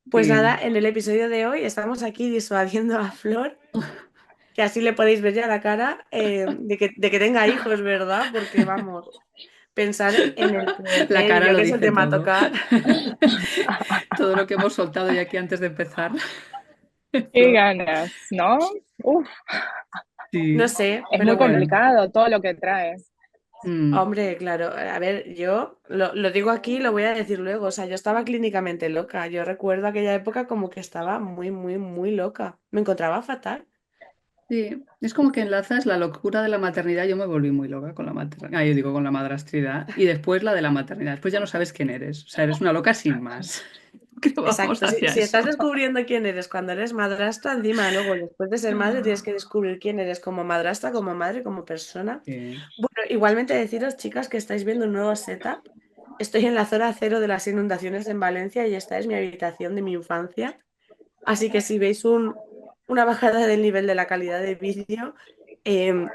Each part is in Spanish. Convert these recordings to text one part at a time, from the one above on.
Pues Sí, nada, en el episodio de hoy estamos aquí disuadiendo a Flor, que así le podéis ver ya la cara de que tenga hijos, ¿verdad? Porque vamos, pensar en el la cara puerperio, lo que es el dice tema a todo. tocar. Todo lo que hemos soltado ya aquí antes de empezar. Qué Flor. ganas, ¿no? Uf, No Sí, sé, es pero muy bueno, complicado todo lo que trae. mm, hombre, claro, a ver, yo lo digo aquí y lo voy a decir luego, o sea, yo estaba clínicamente loca, yo recuerdo aquella época como que estaba muy, muy, muy loca, me encontraba fatal. sí. Es como que enlazas la locura de la maternidad. Yo me volví muy loca con la maternidad. Yo digo con la madrastridad. Y después la de la maternidad. Después ya no sabes quién eres. O sea, eres una loca sin más. Creo que vamos Exacto, si, hacia si estás eso. descubriendo quién eres cuando eres madrastra, encima luego después de ser madre tienes que descubrir quién eres como madrastra, como madre, como persona. Sí. Bueno, igualmente deciros, chicas, que estáis viendo un nuevo setup. Estoy en la zona cero de las inundaciones en Valencia y esta es mi habitación de mi infancia. Así que si veis una bajada del nivel de la calidad de vídeo,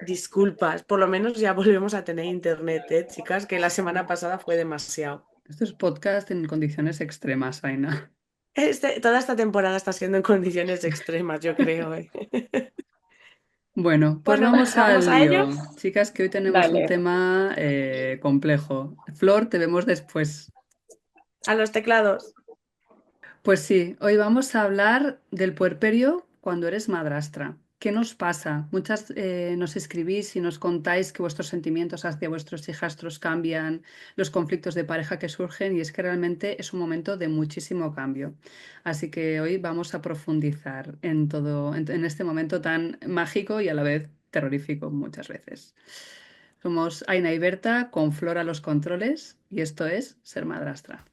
disculpas, por lo menos ya volvemos a tener internet, chicas, que la semana pasada fue demasiado. Esto es podcast en condiciones extremas, Aina. Toda esta temporada está siendo en condiciones extremas, yo creo, ¿eh? Bueno, pues Bueno, vamos vamos al a ello, lío. Chicas, que hoy tenemos un Dale. tema complejo. Flor, te vemos después. a los teclados. Pues sí, hoy vamos a hablar del puerperio cuando eres madrastra. ¿Qué nos pasa? Muchas nos escribís y nos contáis que vuestros sentimientos hacia vuestros hijastros cambian, los conflictos de pareja que surgen y es que realmente es un momento de muchísimo cambio. Así que hoy vamos a profundizar en todo, en este momento tan mágico y a la vez terrorífico muchas veces. Somos Aina y Berta con Flor a los controles y esto es Ser Madrastra.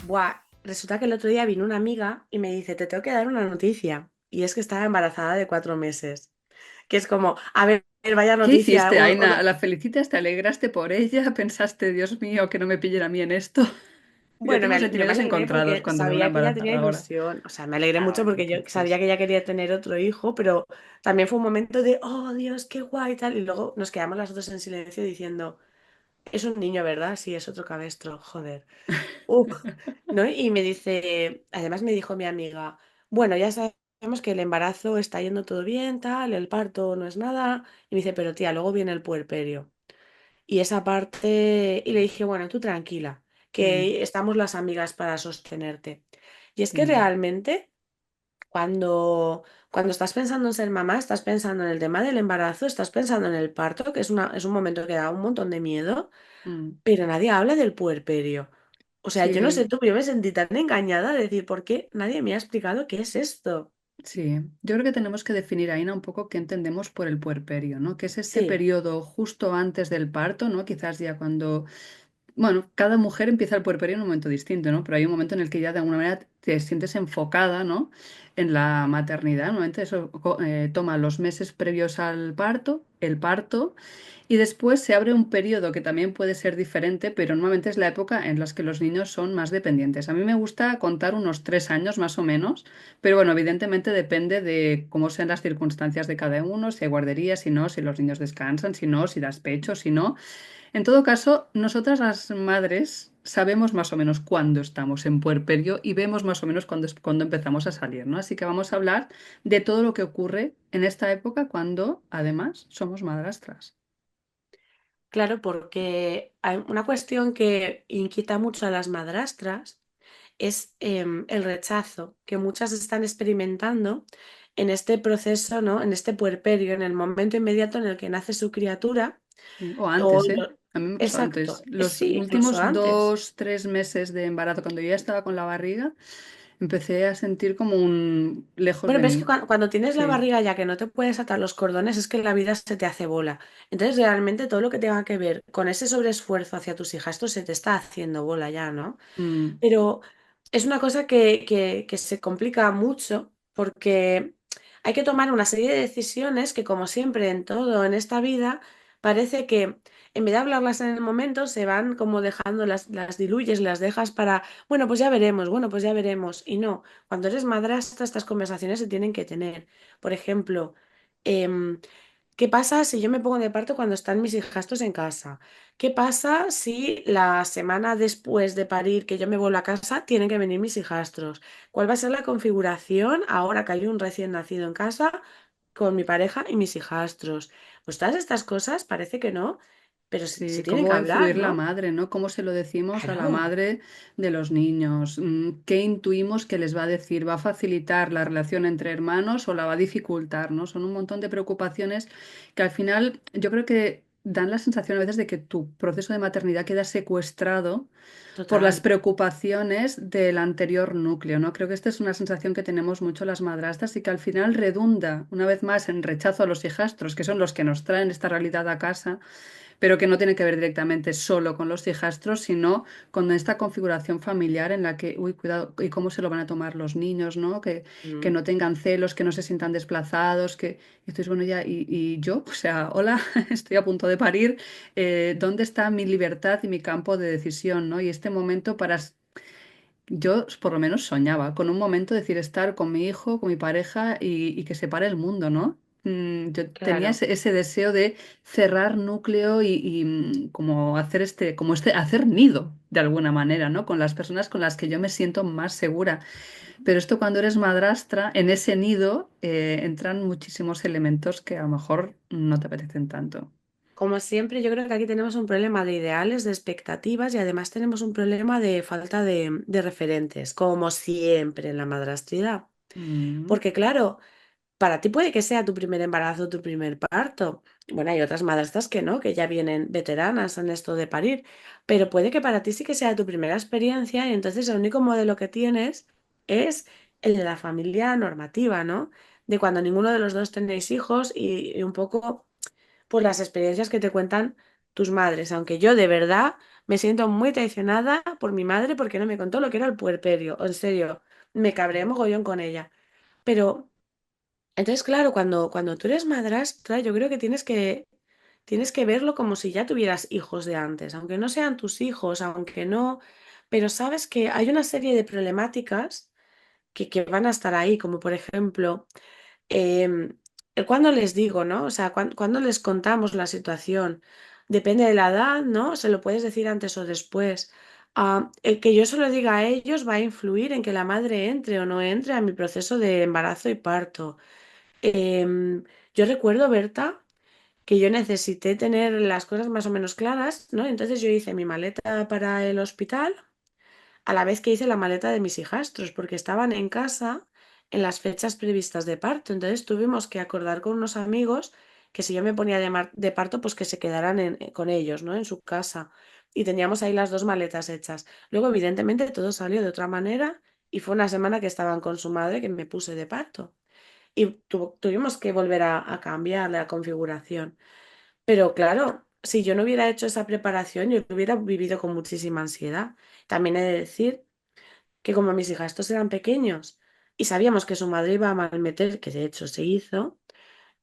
Buah, resulta que el otro día vino una amiga y me dice, te tengo que dar una noticia. Y es que estaba embarazada de 4 meses. Que es como, a ver, vaya ¿Qué noticia. hiciste, Aina? ¿La felicitas? ¿Te alegraste por ella? ¿Pensaste, Dios mío, que no me pillen a mí en esto? Yo Bueno, tengo yo me sentimientos alegré encontrados porque cuando veo una sabía que ella tenía embarazada ahora. ilusión. O sea, me alegré mucho Ah, porque yo sabía entonces, que ella quería tener otro hijo, pero también fue un momento de, oh Dios, qué guay y tal. Y luego nos quedamos las dos en silencio diciendo, es un niño, ¿verdad? Sí, es otro cabestro, joder. Uf, ¿no? Y me dice, además me dijo mi amiga, bueno, ya sabemos que el embarazo está yendo todo bien, tal, el parto no es nada. Y me dice, pero tía, luego viene el puerperio. Y esa parte, y le dije, bueno, tú tranquila, mm, que estamos las amigas para sostenerte. Y es que sí, realmente cuando estás pensando en ser mamá, estás pensando en el tema del embarazo, estás pensando en el parto, que es un momento que da un montón de miedo, mm, pero nadie habla del puerperio. O sea, yo no sé sí, tú, pero yo me sentí tan engañada de decir, ¿por qué nadie me ha explicado qué es esto? sí. Yo creo que tenemos que definir, Aina, un poco qué entendemos por el puerperio, ¿no? Que es este Sí, periodo justo antes del parto, ¿no? Quizás ya cuando bueno, cada mujer empieza el puerperio en un momento distinto, ¿no? Pero hay un momento en el que ya de alguna manera te sientes enfocada, ¿no? En la maternidad. Normalmente eso toma los meses previos al parto, el parto, y después se abre un periodo que también puede ser diferente, pero normalmente es la época en la que los niños son más dependientes. A mí me gusta contar unos 3 años más o menos, pero bueno, evidentemente depende de cómo sean las circunstancias de cada uno, si hay guardería, si no, si los niños descansan, si no, si das pecho, si no. En todo caso, nosotras las madres sabemos más o menos cuándo estamos en puerperio y vemos más o menos cuándo empezamos a salir, ¿no? Así que vamos a hablar de todo lo que ocurre en esta época cuando además somos madrastras. claro, porque hay una cuestión que inquieta mucho a las madrastras es el rechazo que muchas están experimentando en este proceso, ¿no? En este puerperio, en el momento inmediato en el que nace su criatura. Sí, o O antes, ¿eh? lo- A mí me pasó Exacto, antes. Los sí, incluso últimos antes. 2, 3 meses de embarazo, cuando yo ya estaba con la barriga, empecé a sentir como un lejos Bueno, de pero es que mí. cuando tienes la Sí. barriga ya que no te puedes atar los cordones, es que la vida se te hace bola. Entonces, realmente todo lo que tenga que ver con ese sobreesfuerzo hacia tus hijas, esto se te está haciendo bola ya, ¿no? Mm, Pero es una cosa que se complica mucho porque hay que tomar una serie de decisiones que, como siempre en todo en esta vida, parece que en vez de hablarlas en el momento, se van como dejando, las diluyes, las dejas para, bueno, pues ya veremos, bueno, pues ya veremos. Y no, cuando eres madrastra, estas conversaciones se tienen que tener. Por ejemplo, em, ¿qué pasa si yo me pongo de parto cuando están mis hijastros en casa? ¿Qué pasa si la semana después de parir, que yo me vuelvo a casa, tienen que venir mis hijastros? ¿Cuál va a ser la configuración ahora que hay un recién nacido en casa con mi pareja y mis hijastros? Pues todas estas cosas parece que no, pero se Sí, tienen cómo que va a hablar, influir la ¿no? madre, ¿no? ¿Cómo se lo decimos a la Claro, madre de los niños? ¿Qué intuimos que les va a decir? ¿Va a facilitar la relación entre hermanos o la va a dificultar, ¿no? Son un montón de preocupaciones que al final yo creo que dan la sensación a veces de que tu proceso de maternidad queda secuestrado por las total. preocupaciones del anterior núcleo, ¿no? Creo que esta es una sensación que tenemos mucho las madrastas y que al final redunda, una vez más, en rechazo a los hijastros, que son los que nos traen esta realidad a casa, pero que no tiene que ver directamente solo con los hijastros, sino con esta configuración familiar en la que, uy, cuidado, y cómo se lo van a tomar los niños, ¿no? Que Mm, no tengan celos, que no se sientan desplazados, y esto es bueno ya, y yo, o sea, hola, estoy a punto de parir, ¿dónde está mi libertad y mi campo de decisión, ¿no? Y este momento yo por lo menos soñaba con un momento de decir estar con mi hijo, con mi pareja y que se pare el mundo, ¿no? Yo tenía claro. ese deseo de cerrar núcleo y como hacer hacer nido de alguna manera, ¿no? Con las personas con las que yo me siento más segura. Pero esto cuando eres madrastra, en ese nido entran muchísimos elementos que a lo mejor no te apetecen tanto. Como siempre, yo creo que aquí tenemos un problema de ideales, de expectativas y además tenemos un problema de falta de referentes, como siempre en la madrastría. Mm, Porque claro, para ti puede que sea tu primer embarazo, tu primer parto. Bueno, hay otras madrastras que no, que ya vienen veteranas en esto de parir, pero puede que para ti sí que sea tu primera experiencia y entonces el único modelo que tienes es el de la familia normativa, ¿no? De cuando ninguno de los dos tenéis hijos y un poco por las experiencias que te cuentan tus madres, aunque yo de verdad me siento muy traicionada por mi madre porque no me contó lo que era el puerperio, en serio, me cabré mogollón con ella. Pero entonces, claro, cuando tú eres madrastra, yo creo que tienes que verlo como si ya tuvieras hijos de antes, aunque no sean tus hijos, aunque no, pero sabes que hay una serie de problemáticas que van a estar ahí, como por ejemplo, el cuando les digo, ¿no? O sea, cuando les contamos la situación, depende de la edad, ¿no? Se lo puedes decir antes o después. El que yo se lo diga a ellos va a influir en que la madre entre o no entre a mi proceso de embarazo y parto. Yo recuerdo, Berta, que yo necesité tener las cosas más o menos claras, ¿no? Entonces yo hice mi maleta para el hospital a la vez que hice la maleta de mis hijastros, porque estaban en casa en las fechas previstas de parto. Entonces tuvimos que acordar con unos amigos que si yo me ponía de parto, pues que se quedaran con ellos, ¿no? En su casa. Y teníamos ahí las dos maletas hechas. Luego, evidentemente, todo salió de otra manera y fue una semana que estaban con su madre que me puse de parto. Y tuvimos que volver a cambiar la configuración. Pero claro, si yo no hubiera hecho esa preparación, yo hubiera vivido con muchísima ansiedad. También he de decir que como mis hijastros eran pequeños y sabíamos que su madre iba a malmeter, que de hecho se hizo,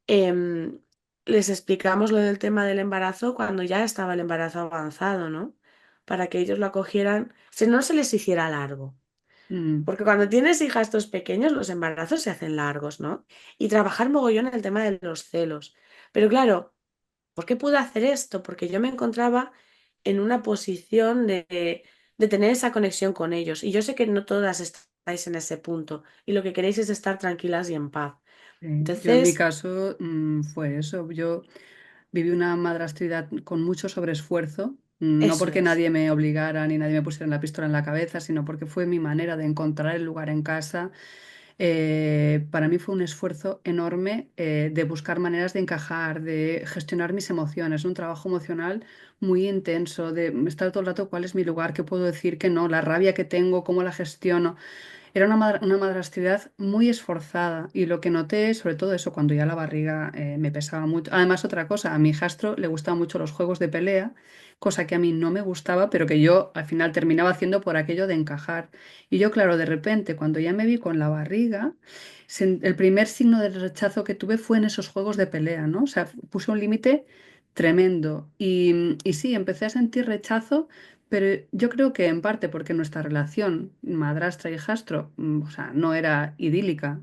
em, les explicamos lo del tema del embarazo cuando ya estaba el embarazo avanzado, ¿no? Para que ellos lo acogieran, si no se les hiciera largo. mm, Porque cuando tienes hijastros pequeños, los embarazos se hacen largos, ¿no? Y trabajar mogollón en el tema de los celos. Pero claro, ¿por qué pude hacer esto? Porque yo me encontraba en una posición de tener esa conexión con ellos. Y yo sé que no todas estáis en ese punto. Y lo que queréis es estar tranquilas y en paz. Yo en mi Entonces, caso fue eso. Yo viví una madrastría con mucho sobreesfuerzo, no eso porque es. nadie me obligara ni nadie me pusiera la pistola en la cabeza, sino porque fue mi manera de encontrar el lugar en casa. Para mí fue un esfuerzo enorme de buscar maneras de encajar, de gestionar mis emociones, un trabajo emocional muy intenso, de estar todo el rato cuál es mi lugar, qué puedo decir, qué no, la rabia que tengo, cómo la gestiono. Era una madrastridad muy esforzada y lo que noté, sobre todo eso, cuando ya la barriga me pesaba mucho. Además, otra cosa, a mi hijastro le gustaban mucho los juegos de pelea, cosa que a mí no me gustaba, pero que yo al final terminaba haciendo por aquello de encajar. Y yo, claro, de repente, cuando ya me vi con la barriga, el primer signo de rechazo que tuve fue en esos juegos de pelea, ¿no? O sea, puse un límite tremendo. Y sí, empecé a sentir rechazo, pero yo creo que en parte porque nuestra relación madrastra-hijastro, o sea, no era idílica,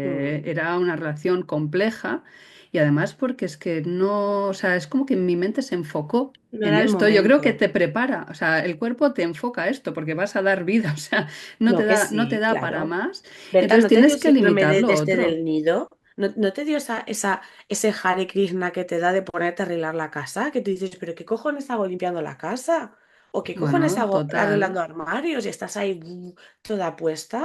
Mm. era una relación compleja. Y además porque es que no, o sea, es como que mi mente se enfocó No en era el esto. Yo creo que momento. te prepara, o sea, el cuerpo te enfoca a esto porque vas a dar vida, o sea, No, que no te sí, da para claro. más. Berta, Entonces ¿no te tienes dio que síndrome limitar lo este otro. del nido? ¿No te dio ese Hare Krishna que te da de ponerte a arreglar la casa? Que tú dices, ¿pero qué cojones hago limpiando la casa? ¿O qué cojones Bueno, hago total. arreglando armarios? Y estás ahí toda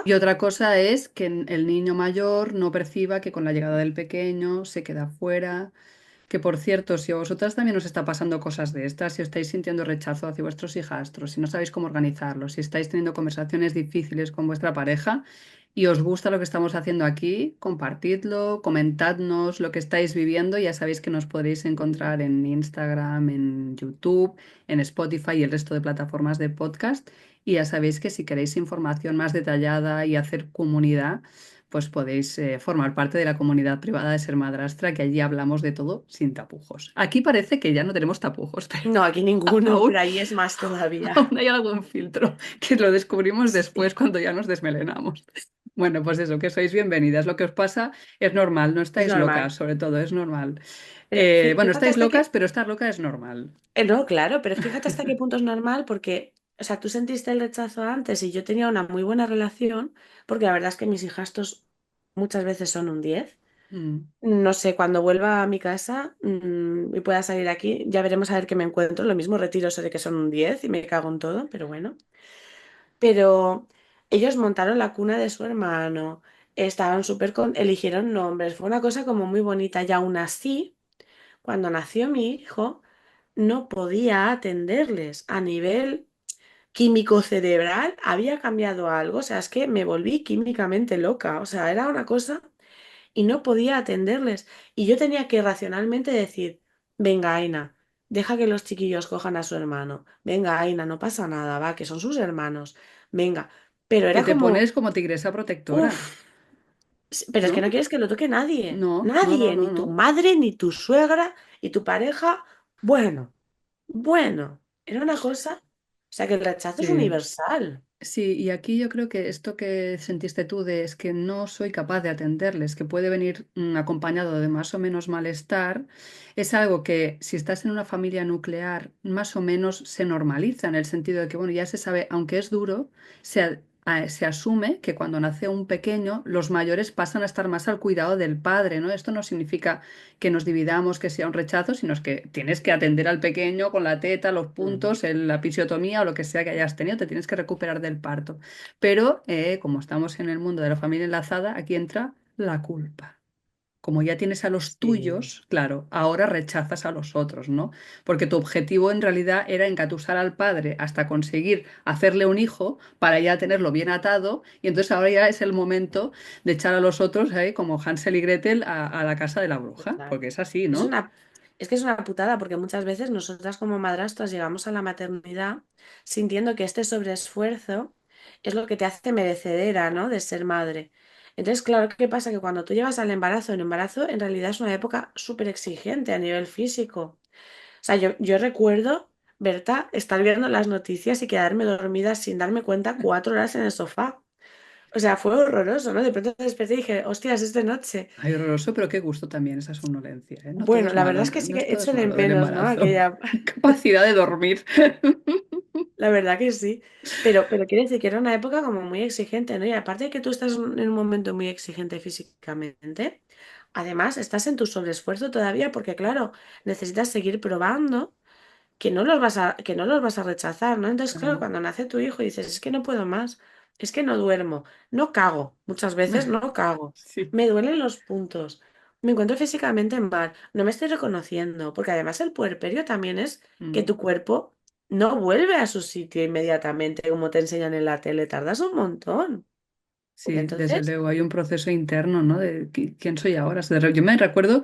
Y puesta. otra cosa es que el niño mayor no perciba que con la llegada del pequeño se queda fuera. Que por cierto, si a vosotras también os está pasando cosas de estas, si os estáis sintiendo rechazo hacia vuestros hijastros, si no sabéis cómo organizarlo, si estáis teniendo conversaciones difíciles con vuestra pareja y os gusta lo que estamos haciendo aquí, compartidlo, comentadnos lo que estáis viviendo. Ya sabéis que nos podréis encontrar en Instagram, en YouTube, en Spotify y el resto de plataformas de podcast. Y ya sabéis que si queréis información más detallada y hacer comunidad, pues podéis formar parte de la comunidad privada de Ser Madrastra, que allí hablamos de todo sin tapujos. Aquí parece que ya no tenemos tapujos, pero No, aquí ninguno, aún, pero ahí es más todavía. aún hay algún filtro que lo descubrimos después Sí, cuando ya nos desmelenamos. Bueno, pues eso, que sois bienvenidas. Lo que os pasa es normal, no es estáis locas, normal. sobre todo, es normal. Pero Bueno, fíjate estáis hasta locas, qué... pero estar loca es normal. No, claro, pero fíjate hasta qué punto es normal porque, o sea, tú sentiste el rechazo antes y yo tenía una muy buena relación porque la verdad es que mis hijastos muchas veces son un 10. Mm. No sé, cuando vuelva a mi casa y pueda salir aquí, ya veremos a ver qué me encuentro. Lo mismo retiro eso de que son un 10 y me cago en todo, pero bueno. Pero ellos montaron la cuna de su hermano, estaban eligieron nombres, fue una cosa como muy bonita y aún así, cuando nació mi hijo, no podía atenderles a nivel químico cerebral, había cambiado algo, o sea, es que me volví químicamente loca, o sea, era una cosa y no podía atenderles. Y yo tenía que racionalmente decir, venga, Aina, deja que los chiquillos cojan a su hermano. Venga, Aina, no pasa nada, va, que son sus hermanos. Venga. Pero Que era te como, pones como tigresa protectora, uff, pero es que no ¿no? quieres que lo toque nadie. No, no, no, Nadie, no, ni tu no. madre, ni tu suegra, y tu pareja. Bueno, bueno, era una cosa. O sea, que el rechazo es Sí. universal. Sí, y aquí yo creo que esto que sentiste tú de es que no soy capaz de atenderles, que puede venir acompañado de más o menos malestar, es algo que si estás en una familia nuclear más o menos se normaliza en el sentido de que, bueno, ya se sabe, aunque es duro, se asume que cuando nace un pequeño, los mayores pasan a estar más al cuidado del padre, ¿no? Esto no significa que nos dividamos, que sea un rechazo, sino es que tienes que atender al pequeño con la teta, los Mm. puntos, la episiotomía o lo que sea que hayas tenido, te tienes que recuperar del parto. Pero como estamos en el mundo de la familia enlazada, aquí entra la culpa. Como ya tienes a los Sí, tuyos, claro, ahora rechazas a los otros, ¿no? Porque tu objetivo en realidad era engatusar al padre hasta conseguir hacerle un hijo para ya tenerlo bien atado y entonces ahora ya es el momento de echar a los otros, como Hansel y Gretel, a la casa de la bruja, total. porque es así, Es ¿no? una, es que es una putada porque muchas veces nosotras como madrastras llegamos a la maternidad sintiendo que este sobreesfuerzo es lo que te hace merecedera, ¿no? De ser madre. Entonces, claro, ¿qué pasa? Que cuando tú llegas al embarazo, el embarazo en realidad es una época súper exigente a nivel físico. O sea, yo recuerdo, Berta, estar viendo las noticias y quedarme dormida sin darme cuenta 4 horas en el sofá. O sea, fue horroroso, ¿no? De pronto desperté y dije, hostias, es de noche. Ay, horroroso, pero qué gusto también esa somnolencia, ¿eh? No todo Bueno, es la malo, verdad es que sí no es que todo es echo de malo del menos, ¿no? embarazo. Aquella, Capacidad de dormir. la verdad que sí. Pero quiere decir que era una época como muy exigente, ¿no? Y aparte de que tú estás en un momento muy exigente físicamente, además estás en tu sobreesfuerzo todavía porque, claro, necesitas seguir probando que no los vas a rechazar, ¿no? Entonces, claro, Claro. cuando nace tu hijo y dices, es que no puedo más, es que no duermo, no cago, muchas veces no cago, Sí. me duelen los puntos, me encuentro físicamente mal, no me estoy reconociendo, porque además el puerperio también es que Mm. tu cuerpo no vuelve a su sitio inmediatamente, como te enseñan en la tele, tardas un montón. Sí, desde Entonces, luego hay un proceso interno, ¿no? De quién soy ahora. O sea, yo me recuerdo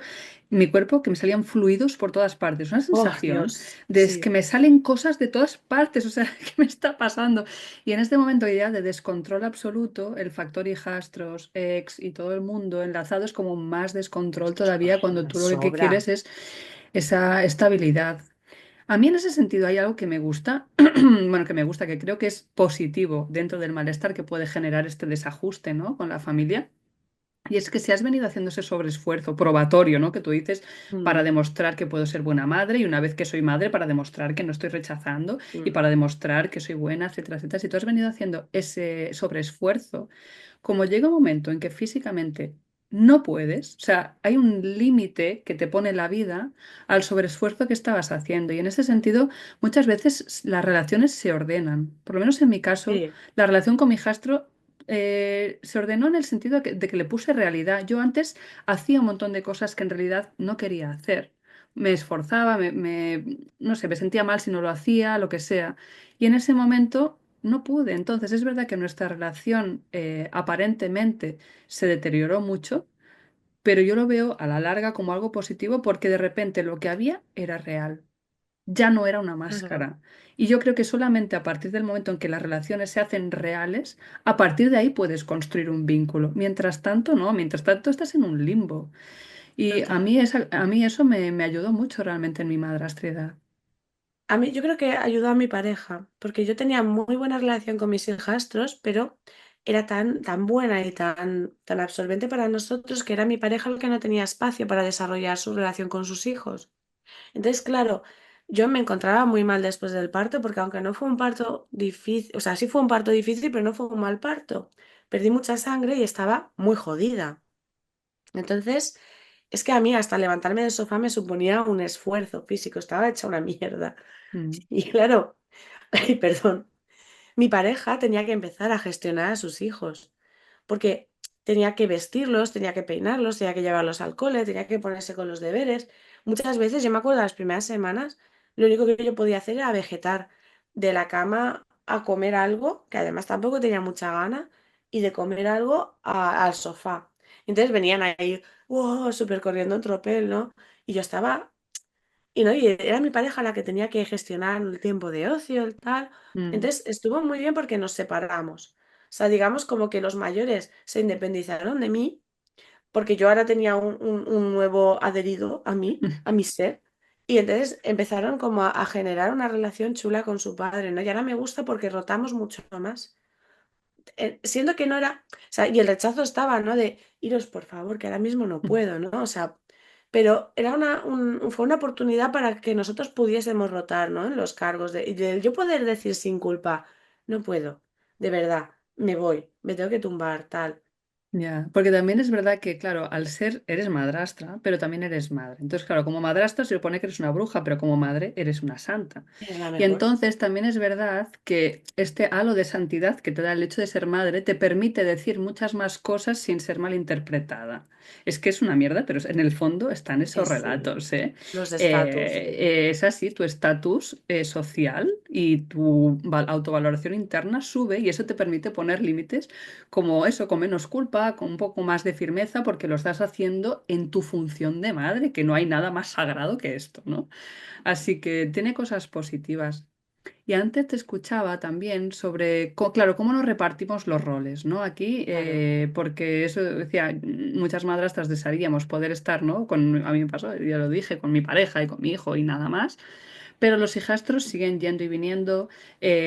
mi cuerpo que me salían fluidos por todas partes, una oh sensación Dios, de es que sí, me salen cosas de todas partes, o sea, ¿qué me está pasando? Y en este momento ya de descontrol absoluto, el factor hijastros, ex y todo el mundo enlazado es como más descontrol todavía cuando me tú lo que sobra. quieres es esa estabilidad. A mí en ese sentido hay algo que me gusta, bueno, que me gusta, que creo que es positivo dentro del malestar que puede generar este desajuste, ¿no? Con la familia. Y es que si has venido haciendo ese sobreesfuerzo probatorio, ¿no? Que tú dices, para Mm, demostrar que puedo ser buena madre y una vez que soy madre, para demostrar que no estoy rechazando y mm, para demostrar que soy buena, etcétera, etcétera. Si tú has venido haciendo ese sobreesfuerzo, como llega un momento en que físicamente no puedes, o sea, hay un límite que te pone la vida al sobreesfuerzo que estabas haciendo. Y en ese sentido, muchas veces las relaciones se ordenan. Por lo menos en mi caso, sí, la relación con mi hijastro se ordenó en el sentido de que le puse realidad. Yo antes hacía un montón de cosas que en realidad no quería hacer. Me esforzaba, no sé, me sentía mal si no lo hacía, lo que sea. Y en ese momento no pude. Entonces es verdad que nuestra relación aparentemente se deterioró mucho, pero yo lo veo a la larga como algo positivo porque de repente lo que había era real, ya no era una claro, máscara. Y yo creo que solamente a partir del momento en que las relaciones se hacen reales, a partir de ahí puedes construir un vínculo. Mientras tanto, no, mientras tanto estás en un limbo. Y total. a mí eso me ayudó mucho realmente en mi madrastridad. A mí yo creo que ayudó a mi pareja, porque yo tenía muy buena relación con mis hijastros, pero era tan buena y tan absorbente para nosotros que era mi pareja el que no tenía espacio para desarrollar su relación con sus hijos. Entonces, claro, yo me encontraba muy mal después del parto, porque aunque no fue un parto difícil, o sea, sí fue un parto difícil, pero no fue un mal parto. Perdí mucha sangre y estaba muy jodida. Entonces, es que a mí hasta levantarme del sofá me suponía un esfuerzo físico, estaba hecha una mierda. Mm. Y claro, ay, perdón, mi pareja tenía que empezar a gestionar a sus hijos, porque tenía que vestirlos, tenía que peinarlos, tenía que llevarlos al cole, tenía que ponerse con los deberes. Muchas veces, yo me acuerdo de las primeras semanas, lo único que yo podía hacer era vegetar de la cama a comer algo, que además tampoco tenía mucha gana, y de comer algo al sofá. Entonces venían ahí, wow, súper corriendo en tropel, ¿no? Y yo estaba y no, y era mi pareja la que tenía que gestionar el tiempo de ocio, el tal. Mm. Entonces estuvo muy bien porque nos separamos. O sea, digamos como que los mayores se independizaron de mí, porque yo ahora tenía un nuevo adherido a mi ser. Y entonces empezaron como a generar una relación chula con su padre, ¿no? Y ahora me gusta porque rotamos mucho más siendo que no era, o sea, y el rechazo estaba, ¿no? De iros, por favor, que ahora mismo no puedo, ¿no? O sea, pero era fue una oportunidad para que nosotros pudiésemos rotar, ¿no? En los cargos, y de yo poder decir sin culpa, no puedo, de verdad, me voy, me tengo que tumbar, tal. Ya, porque también es verdad que, claro, al ser, eres madrastra, pero también eres madre. Entonces, claro, como madrastra se supone que eres una bruja, pero como madre eres una santa. Es la Y mejor. entonces también es verdad que este halo de santidad que te da el hecho de ser madre te permite decir muchas más cosas sin ser malinterpretada. Es que es una mierda, pero en el fondo están esos Sí, relatos, ¿eh? los estatus, sí. Es así, tu estatus social y tu autovaloración interna sube y eso te permite poner límites como eso, con menos culpa, con un poco más de firmeza, porque lo estás haciendo en tu función de madre, que no hay nada más sagrado que esto, ¿no? Así que tiene cosas positivas. Y antes te escuchaba también sobre, claro, cómo nos repartimos los roles, ¿no? Aquí, Claro. porque eso decía, muchas madrastras desearíamos poder estar, ¿no? A mí me pasó, ya lo dije, con mi pareja y con mi hijo y nada más. Pero los hijastros siguen yendo y viniendo,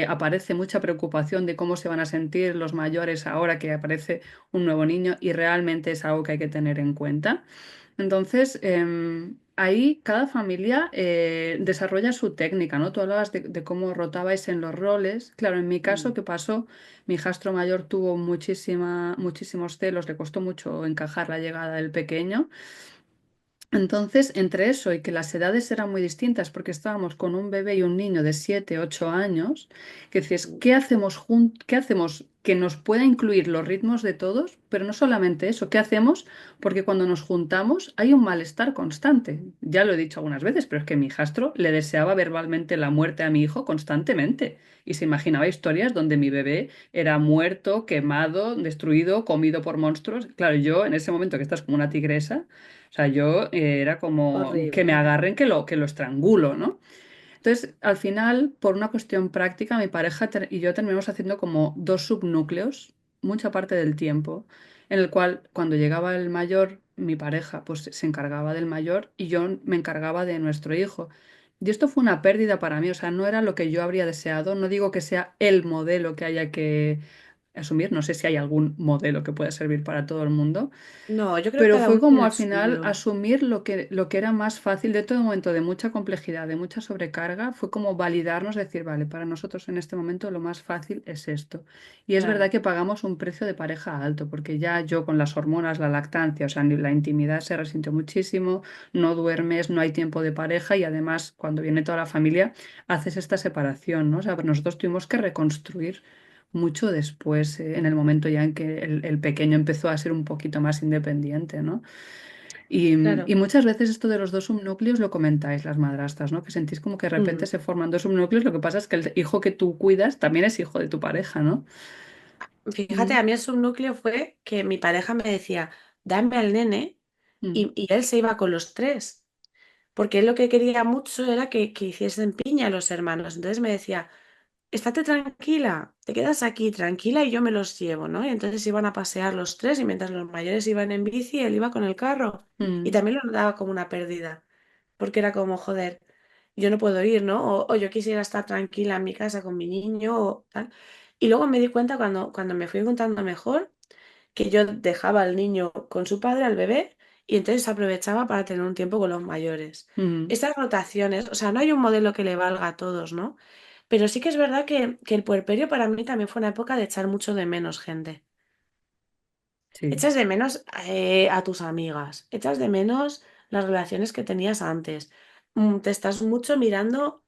aparece mucha preocupación de cómo se van a sentir los mayores ahora que aparece un nuevo niño y realmente es algo que hay que tener en cuenta. Entonces, ahí cada familia desarrolla su técnica, ¿no? Tú hablabas de cómo rotabais en los roles. Claro, en mi caso, Mm. ¿qué pasó? Mi hijastro mayor tuvo muchísimos celos, le costó mucho encajar la llegada del pequeño. Entonces, entre eso y que las edades eran muy distintas, porque estábamos con un bebé y un niño de 7 8 años, que dices, ¿qué hacemos que nos pueda incluir los ritmos de todos? Pero no solamente eso, ¿qué hacemos? Porque cuando nos juntamos hay un malestar constante. Ya lo he dicho algunas veces, pero es que mi hijastro le deseaba verbalmente la muerte a mi hijo constantemente. Y se imaginaba historias donde mi bebé era muerto, quemado, destruido, comido por monstruos. Claro, yo en ese momento que estás como una tigresa, o sea, yo era como que me Horrible. agarren que lo estrangulo, ¿no? Entonces, al final, por una cuestión práctica, mi pareja y yo terminamos haciendo como dos subnúcleos, mucha parte del tiempo, en el cual cuando llegaba el mayor, mi pareja pues se encargaba del mayor y yo me encargaba de nuestro hijo. Y esto fue una pérdida para mí, o sea, no era lo que yo habría deseado. No digo que sea el modelo que haya que asumir, no sé si hay algún modelo que pueda servir para todo el mundo, No, yo creo que pero cada fue uno como tiene al el final suyo. asumir lo que era más fácil de todo momento, de mucha complejidad, de mucha sobrecarga, fue como validarnos, decir, vale, para nosotros en este momento lo más fácil es esto. Y es verdad Claro, que pagamos un precio de pareja alto, porque ya yo con las hormonas, la lactancia, o sea, la intimidad se resintió muchísimo, no duermes, no hay tiempo de pareja y además cuando viene toda la familia haces esta separación, ¿no? O sea, nosotros tuvimos que reconstruir mucho después, en el momento ya en que el pequeño empezó a ser un poquito más independiente, ¿no? Y claro. muchas veces esto de los dos subnúcleos lo comentáis las madrastras, ¿no? Que sentís como que de repente Mm. se forman dos subnúcleos, lo que pasa es que el hijo que tú cuidas también es hijo de tu pareja, ¿no? Fíjate, Mm, a mí el subnúcleo fue que mi pareja me decía, dame al nene, mm, y él se iba con los tres, porque él lo que quería mucho era que hiciesen piña los hermanos. Entonces me decía, estate tranquila, te quedas aquí tranquila y yo me los llevo, ¿no? Y entonces iban a pasear los tres y mientras los mayores iban en bici, él iba con el carro. Y mm, también lo notaba como una pérdida, porque era como, joder, yo no puedo ir, ¿no? O yo quisiera estar tranquila en mi casa con mi niño o tal. Y luego me di cuenta cuando me fui encontrando mejor que yo dejaba al niño con su padre, al bebé, y entonces aprovechaba para tener un tiempo con los mayores. mm. Estas rotaciones, o sea, no hay un modelo que le valga a todos, ¿no? Pero sí que es verdad que el puerperio para mí también fue una época de echar mucho de menos gente. Sí. Echas de menos a tus amigas, echas de menos las relaciones que tenías antes. Te estás mucho mirando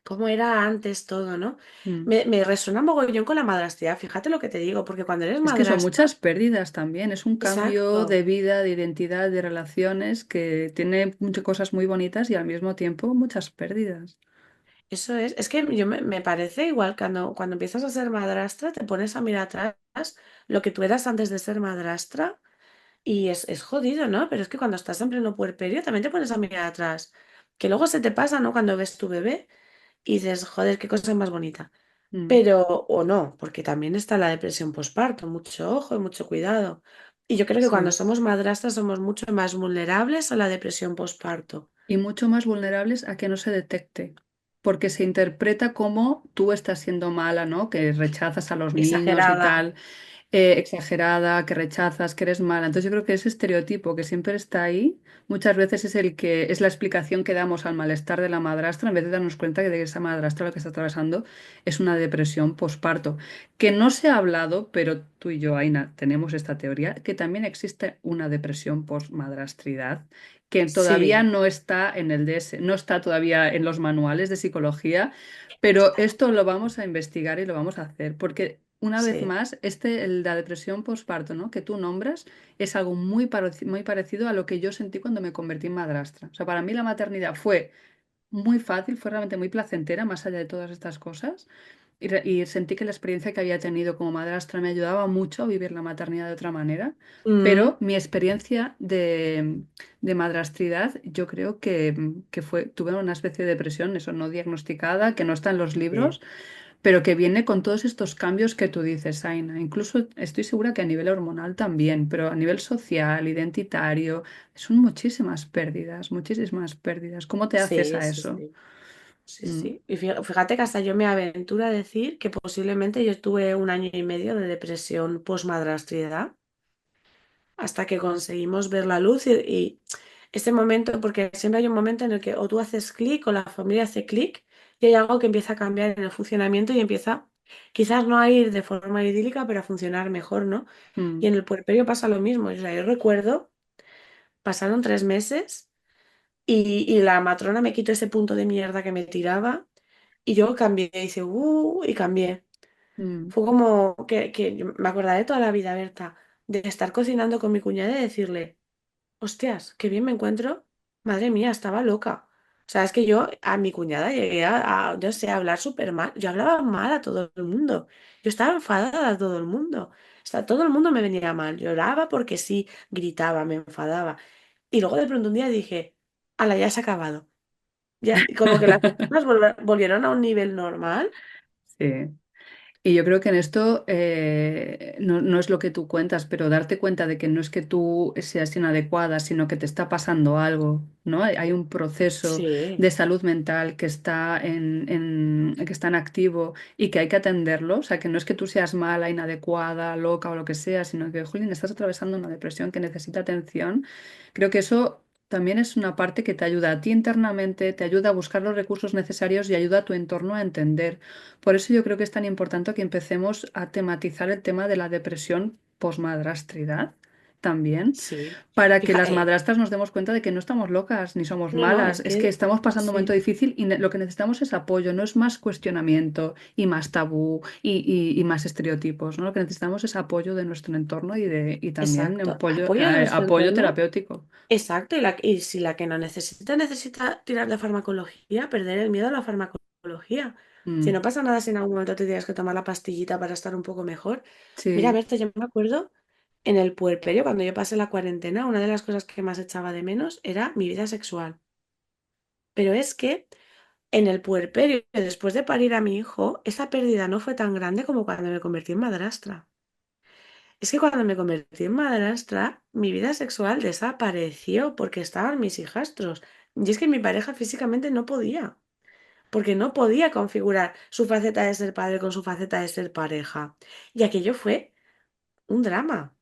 cómo era antes todo, ¿no? Mm. Me resuena mogollón con la madrastría, fíjate lo que te digo, porque cuando eres Es que son madrastra, muchas pérdidas también, es un cambio exacto. de vida, de identidad, de relaciones que tiene muchas cosas muy bonitas y al mismo tiempo muchas pérdidas. Eso es que me parece igual cuando empiezas a ser madrastra, te pones a mirar atrás lo que tú eras antes de ser madrastra y es jodido, ¿no? Pero es que cuando estás en pleno puerperio también te pones a mirar atrás, que luego se te pasa, ¿no? Cuando ves tu bebé y dices, joder, qué cosa más bonita. Mm. Pero, o no, porque también está la depresión postparto, mucho ojo y mucho cuidado. Y yo creo que cuando Sí. somos madrastras somos mucho más vulnerables a la depresión postparto. Y mucho más vulnerables a que no se detecte, porque se interpreta como tú estás siendo mala, ¿no? Que rechazas a los niños y Exagerada. tal, exagerada, que rechazas, que eres mala. Entonces yo creo que ese estereotipo que siempre está ahí, muchas veces es el que es la explicación que damos al malestar de la madrastra, en vez de darnos cuenta que de esa madrastra lo que está atravesando es una depresión posparto, que no se ha hablado, pero tú y yo, Aina, tenemos esta teoría, que también existe una depresión posmadrastridad que todavía Sí, no está en el DS, no está todavía en los manuales de psicología, pero esto lo vamos a investigar y lo vamos a hacer, porque una vez sí. más, la depresión postparto, ¿no? Que tú nombras, es algo muy parecido a lo que yo sentí cuando me convertí en madrastra. O sea, para mí la maternidad fue muy fácil, fue realmente muy placentera, más allá de todas estas cosas. Y sentí que la experiencia que había tenido como madrastra me ayudaba mucho a vivir la maternidad de otra manera. Mm, Pero mi experiencia de madrastridad, yo creo que tuve una especie de depresión, eso no diagnosticada, que no está en los sí, libros, pero que viene con todos estos cambios que tú dices, Aina. Incluso estoy segura que a nivel hormonal también, pero a nivel social, identitario, son muchísimas pérdidas, muchísimas pérdidas. ¿Cómo te haces sí, a sí, eso? sí. Sí, Mm, sí. Y fíjate que hasta yo me aventuro a decir que posiblemente yo tuve un año y medio de depresión posmadrastridad hasta que conseguimos ver la luz y ese momento, porque siempre hay un momento en el que o tú haces clic o la familia hace clic y hay algo que empieza a cambiar en el funcionamiento y empieza quizás no a ir de forma idílica, pero a funcionar mejor, ¿no? Y mm, en el puerperio pasa lo mismo. O sea, yo recuerdo, pasaron 3 meses y la matrona me quitó ese punto de mierda que me tiraba y yo cambié, hice, y cambié. mm, Fue como que yo me acordaré toda la vida, Berta, de estar cocinando con mi cuñada y decirle, hostias, qué bien me encuentro. Madre mía, estaba loca. O sea, es que yo a mi cuñada llegué yo sé, a hablar súper mal. Yo hablaba mal a todo el mundo. Yo estaba enfadada a todo el mundo. O sea, todo el mundo me venía mal. Lloraba porque sí, gritaba, me enfadaba. Y luego de pronto un día dije, ala, ya se ha acabado. Ya, como que las cosas volvieron a un nivel normal. sí. Y yo creo que en esto no es lo que tú cuentas, pero darte cuenta de que no es que tú seas inadecuada, sino que te está pasando algo, ¿no? Hay un proceso Sí, de salud mental que está que está en activo y que hay que atenderlo. O sea, que no es que tú seas mala, inadecuada, loca o lo que sea, sino que, Jolín, estás atravesando una depresión que necesita atención. Creo que eso también es una parte que te ayuda a ti internamente, te ayuda a buscar los recursos necesarios y ayuda a tu entorno a entender. Por eso yo creo que es tan importante que empecemos a tematizar el tema de la depresión posmadrastridad también, sí. para que las Fíjate, madrastras nos demos cuenta de que no estamos locas ni somos no, no, malas, es es que que estamos pasando un momento sí, difícil y lo que necesitamos es apoyo, no es más cuestionamiento y más tabú y más estereotipos, ¿no? Lo que necesitamos es apoyo de nuestro entorno y también exacto. Apoyo de nuestro apoyo entorno. terapéutico. Exacto, y si la que no necesita necesita tirar de farmacología, perder el miedo a la farmacología. Si Mm, no pasa nada si en algún momento te tienes que tomar la pastillita para estar un poco mejor. Mira, sí. Berta, yo me acuerdo en el puerperio, cuando yo pasé la cuarentena, una de las cosas que más echaba de menos era mi vida sexual. Pero es que en el puerperio, después de parir a mi hijo, esa pérdida no fue tan grande como cuando me convertí en madrastra. Es que cuando me convertí en madrastra, mi vida sexual desapareció porque estaban mis hijastros. Y es que mi pareja físicamente no podía, porque no podía configurar su faceta de ser padre con su faceta de ser pareja. Y aquello fue un drama.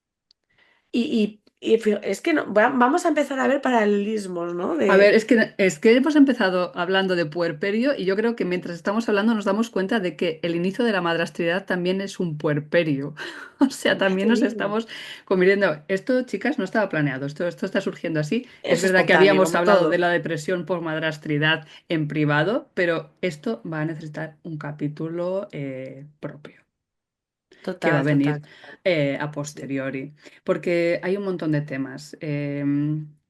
Es que vamos a empezar a ver paralelismos, ¿no? A ver, De es que hemos empezado hablando de puerperio y yo creo que mientras estamos hablando nos damos cuenta de que el inicio de la madrastridad también es un puerperio. O sea, ya también te nos digo, estamos convirtiendo. Esto, chicas, no estaba planeado, esto está surgiendo así. Es es verdad que espontáneo, habíamos como hablado de todo. la depresión por madrastridad en privado, pero esto va a necesitar un capítulo propio que va a Total, total, venir total. a Sí. posteriori, porque hay un montón de temas.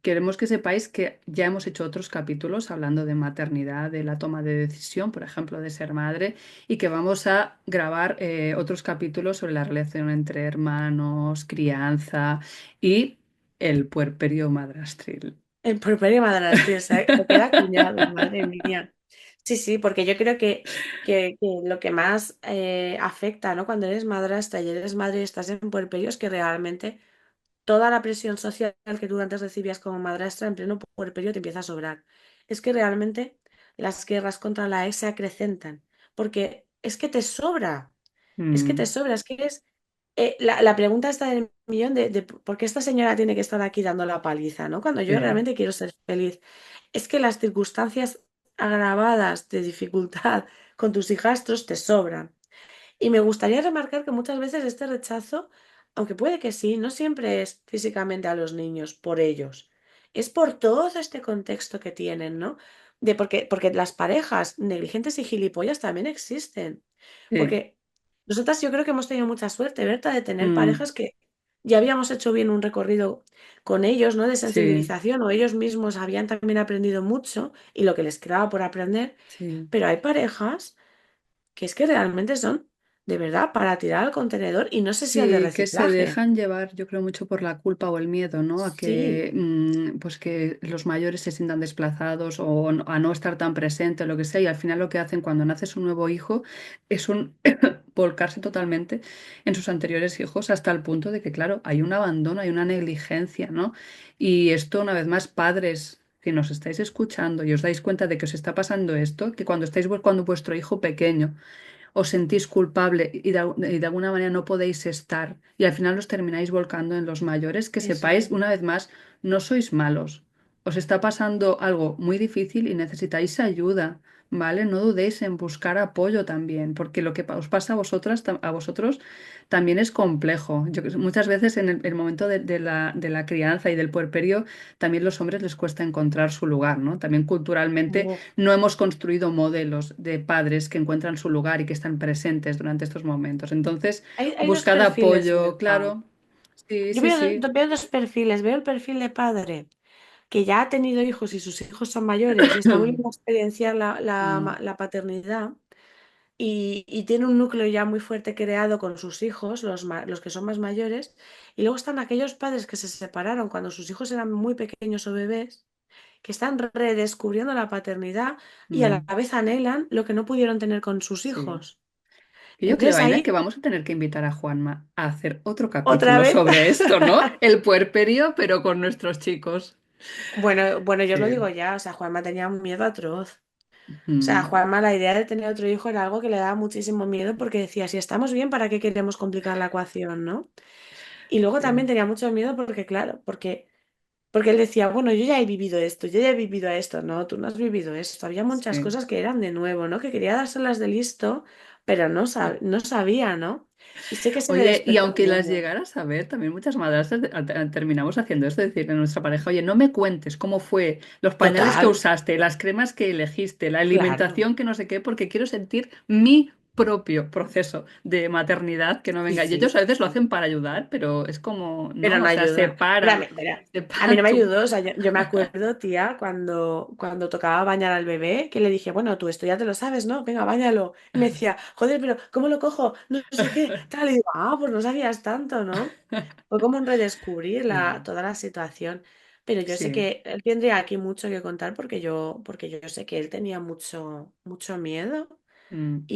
Queremos que sepáis que ya hemos hecho otros capítulos hablando de maternidad, de la toma de decisión, por ejemplo, de ser madre, y que vamos a grabar otros capítulos sobre la relación entre hermanos, crianza y el puerperio madrastril. El puerperio madrastra, se queda acuñado, madre mía. Sí, sí, porque yo creo que lo que más afecta, ¿no? Cuando eres madrastra y eres madre y estás en puerperio es que realmente toda la presión social que tú antes recibías como madrastra en pleno puerperio te empieza a sobrar. Es que realmente las guerras contra la ex se acrecentan, porque es que te sobra, es que te Mm, sobra, es que es la pregunta está del millón de por qué esta señora tiene que estar aquí dando la paliza, ¿no? Cuando yo sí, realmente quiero ser feliz. Es que las circunstancias agravadas de dificultad con tus hijastros te sobran. Y me gustaría remarcar que muchas veces este rechazo, aunque puede que sí, no siempre es físicamente a los niños, por ellos. Es por todo este contexto que tienen, ¿no? Porque las parejas negligentes y gilipollas también existen. sí, Porque nosotras yo creo que hemos tenido mucha suerte, Berta, de tener mm, parejas que ya habíamos hecho bien un recorrido con ellos, ¿no? De sí, sensibilización, o ellos mismos habían también aprendido mucho y lo que les quedaba por aprender. sí. Pero hay parejas que es que realmente son de verdad para tirar al contenedor y no sé si al de Sí, que se reciclaje. dejan llevar, yo creo, mucho por la culpa o el miedo, ¿no? A Sí, que, pues que los mayores se sientan desplazados o a no estar tan presente o lo que sea. Y al final lo que hacen cuando naces un nuevo hijo es un volcarse totalmente en sus anteriores hijos hasta el punto de que, claro, hay un abandono, hay una negligencia, ¿no? Y esto, una vez más, padres, si nos estáis escuchando y os dais cuenta de que os está pasando esto, que cuando estáis buscando vuestro hijo pequeño, os sentís culpable y de alguna manera no podéis estar y al final os termináis volcando en los mayores, que eso sepáis, es. una vez más, no sois malos. Os está pasando algo muy difícil y necesitáis ayuda, ¿vale? No dudéis en buscar apoyo también, porque lo que os pasa a vosotras, a vosotros también es complejo. Muchas veces en el momento de la crianza y del puerperio, también los hombres les cuesta encontrar su lugar, ¿no? También culturalmente Uf. no hemos construido modelos de padres que encuentran su lugar y que están presentes durante estos momentos. Entonces, Hay dos buscad perfiles, apoyo, Berta. claro. Sí, Yo sí, sí. veo dos perfiles. Veo el perfil de padre que ya ha tenido hijos y sus hijos son mayores y está volviendo a experienciar Mm, la paternidad y tiene un núcleo ya muy fuerte creado con sus hijos, los que son más mayores. Y luego están aquellos padres que se separaron cuando sus hijos eran muy pequeños o bebés, que están redescubriendo la paternidad y a la mm, vez anhelan lo que no pudieron tener con sus sí. hijos. Que yo creo, Entonces Aina, ahí, que vamos a tener que invitar a Juanma a hacer otro otra capítulo vez. sobre esto, ¿no? El puerperio, pero con nuestros chicos. Bueno, yo os lo Sí. digo ya, o sea, Juanma tenía un miedo atroz. O sea, a Mm, Juanma la idea de tener otro hijo era algo que le daba muchísimo miedo porque decía, si estamos bien, ¿para qué queremos complicar la ecuación, no? Y luego también sí, tenía mucho miedo porque, claro, porque él decía, bueno, yo ya he vivido esto, yo ya he vivido esto, no, tú no has vivido esto. Había muchas sí. cosas que eran de nuevo, ¿no? Que quería dárselas de listo, pero no sabía, ¿no? Y sé que se le Oye, y despertó aunque las miedo. llegaras a ver, también muchas madrastras terminamos haciendo esto, decirle a nuestra pareja, oye, no me cuentes cómo fue, los pañales que Total, usaste, las cremas que elegiste, la claro. alimentación que no sé qué, porque quiero sentir mi propio proceso de maternidad que no Sí, venga. Y ellos sí, a veces lo sí. hacen para ayudar, pero es como, Pero no, no o sea, ayuda. Pero a mí no separa me tú. ayudó. O sea, yo me acuerdo, tía, cuando tocaba bañar al bebé, que le dije, bueno, tú esto ya te lo sabes, ¿no? Venga, báñalo. Y me decía, joder, pero ¿cómo lo cojo? No sé qué. Tal. Y digo, pues no sabías tanto, ¿no? Fue como un redescubrir Ya, toda la situación. Pero yo sé sí, que él tendría aquí mucho que contar porque yo sé que él tenía mucho miedo mm,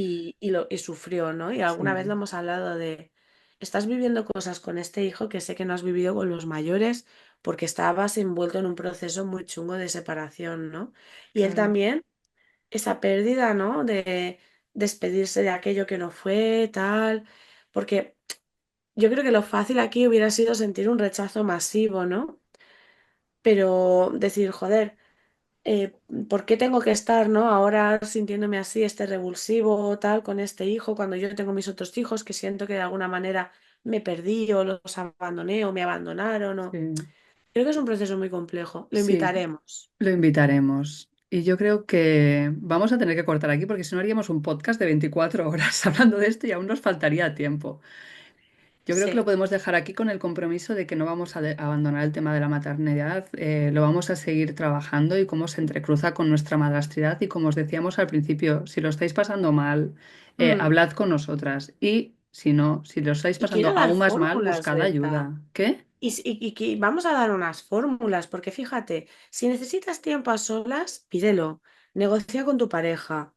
y sufrió, ¿no? Y alguna vez lo sí, hemos hablado de, estás viviendo cosas con este hijo que sé que no has vivido con los mayores porque estabas envuelto en un proceso muy chungo de separación, ¿no? Y él claro, también, esa pérdida, ¿no? De despedirse de aquello que no fue, tal, porque yo creo que lo fácil aquí hubiera sido sentir un rechazo masivo, ¿no? Pero decir, joder, eh, ¿por qué tengo que estar, ¿no? Ahora sintiéndome así, este revulsivo, tal, con este hijo, cuando yo tengo mis otros hijos que siento que de alguna manera me perdí o los abandoné o me abandonaron o... sí, Creo que es un proceso muy complejo. Lo sí. invitaremos. Lo invitaremos. Y yo creo que vamos a tener que cortar aquí porque si no haríamos un podcast de 24 horas hablando de esto y aún nos faltaría tiempo. Yo creo que lo Sí. podemos dejar aquí con el compromiso de que no vamos a abandonar el tema de la maternidad, lo vamos a seguir trabajando y cómo se entrecruza con nuestra madrastridad. Y como os decíamos al principio, si lo estáis pasando mal, Mm. hablad con nosotras. Y si no, si lo estáis Y quiero pasando dar aún más mal, fórmulas, buscad Berta. ayuda. ¿Qué? Y que vamos a dar unas fórmulas, porque fíjate, si necesitas tiempo a solas, pídelo. Negocia con tu pareja.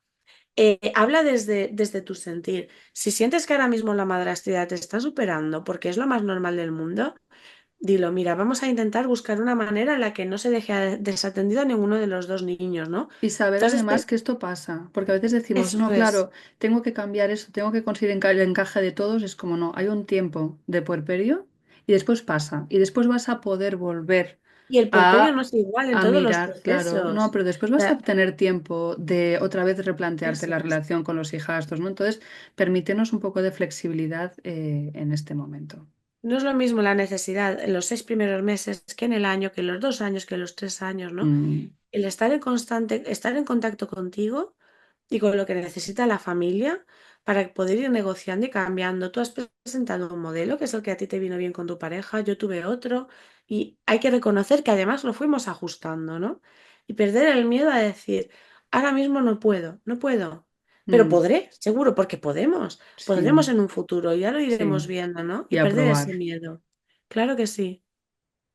Habla desde tu sentir. Si sientes que ahora mismo la madrastría te está superando, porque es lo más normal del mundo, dilo, mira, vamos a intentar buscar una manera en la que no se deje desatendido a ninguno de los dos niños, ¿no? Y saber Entonces, además que esto pasa, porque a veces decimos, eso no, es. claro, tengo que cambiar esto, tengo que conseguir el encaje de todos, es como no, hay un tiempo de puerperio y después pasa, y después vas a poder volver Y el puerperio no a, es igual en a todos los mirar, claro, no, procesos. pero después O vas a sea, tener tiempo de otra vez replantearte eso la es. relación con los hijastros, ¿no? Entonces, permítenos un poco de flexibilidad en este momento. No es lo mismo la necesidad en los 6 primeros meses que en el año, que en los 2 años, que en los 3 años, ¿no? Mm, El estar en contacto contigo y con lo que necesita la familia para poder ir negociando y cambiando. Tú has presentado un modelo que es el que a ti te vino bien con tu pareja, yo tuve otro y hay que reconocer que además lo fuimos ajustando, ¿no? Y perder el miedo a decir, ahora mismo no puedo, no puedo, pero mm, podré, seguro, porque podremos sí, en un futuro, ya lo iremos sí, viendo, ¿no? y Y perder ese aprobar. miedo. Claro que sí,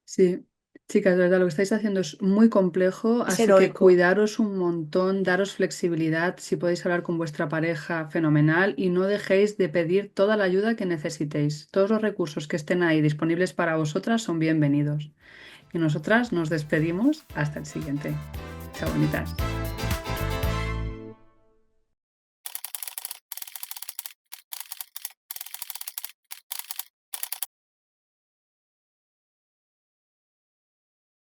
Sí, chicas, de verdad, lo que estáis haciendo es muy complejo, es así que heroico. cuidaros un montón, daros flexibilidad, si podéis hablar con vuestra pareja, fenomenal, y no dejéis de pedir toda la ayuda que necesitéis. Todos los recursos que estén ahí disponibles para vosotras son bienvenidos. Y nosotras nos despedimos hasta el siguiente. Chao, bonitas.